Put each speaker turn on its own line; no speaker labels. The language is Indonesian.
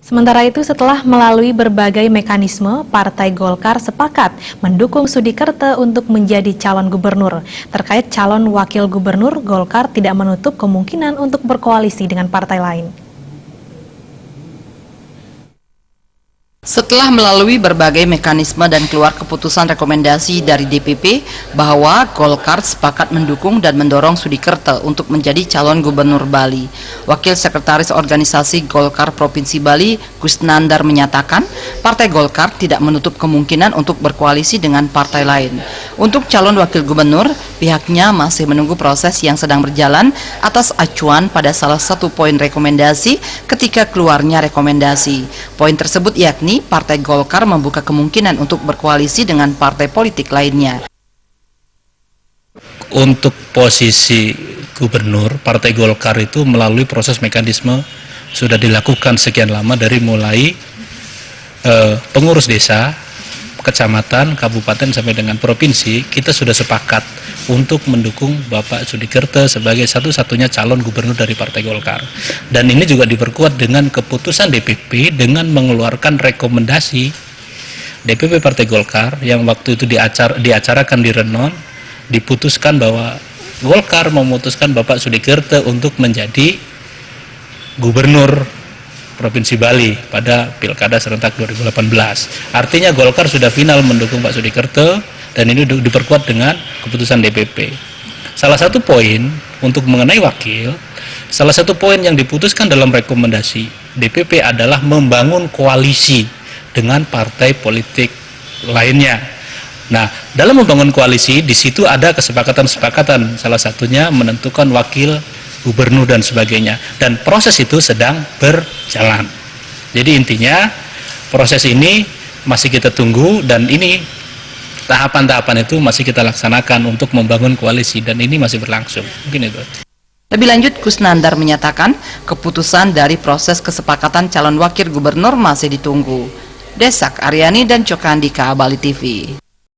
Sementara itu, setelah melalui berbagai mekanisme, Partai Golkar sepakat mendukung Sudikerte untuk menjadi calon gubernur. Terkait calon wakil gubernur, Golkar tidak menutup kemungkinan untuk berkoalisi dengan partai lain.
Setelah melalui berbagai mekanisme dan keluar keputusan rekomendasi dari DPP bahwa Golkar sepakat mendukung dan mendorong Sudikerte untuk menjadi calon gubernur Bali, Wakil Sekretaris Organisasi Golkar Provinsi Bali, Kusnandar menyatakan, Partai Golkar tidak menutup kemungkinan untuk berkoalisi dengan partai lain. Untuk calon wakil gubernur, pihaknya masih menunggu proses yang sedang berjalan atas acuan pada salah satu poin rekomendasi ketika keluarnya rekomendasi. Poin tersebut yakni Partai Golkar membuka kemungkinan untuk berkoalisi dengan partai politik lainnya.
Untuk posisi gubernur, Partai Golkar itu melalui proses mekanisme sudah dilakukan sekian lama, dari mulai pengurus desa, kecamatan, kabupaten sampai dengan provinsi. Kita sudah sepakat untuk mendukung Bapak Sudikerte sebagai satu-satunya calon gubernur dari Partai Golkar. Dan ini juga diperkuat dengan keputusan DPP dengan mengeluarkan rekomendasi DPP Partai Golkar yang waktu itu diacarakan di Renon. Diputuskan bahwa Golkar memutuskan Bapak Sudikerte untuk menjadi gubernur Provinsi Bali pada Pilkada serentak 2018. Artinya Golkar sudah final mendukung Pak Sudikerte, dan ini diperkuat dengan keputusan DPP. Salah satu poin untuk mengenai wakil, salah satu poin yang diputuskan dalam rekomendasi DPP adalah membangun koalisi dengan partai politik lainnya. Nah, dalam membangun koalisi, di situ ada kesepakatan-kesepakatan, salah satunya menentukan wakil gubernur dan sebagainya, dan proses itu sedang berjalan. Jadi intinya proses ini masih kita tunggu, dan ini tahapan-tahapan itu masih kita laksanakan untuk membangun koalisi, dan ini masih berlangsung. Mungkin itu.
Lebih lanjut, Kusnandar menyatakan keputusan dari proses kesepakatan calon wakil gubernur masih ditunggu. Desak Aryani dan Cokandika, Bali TV.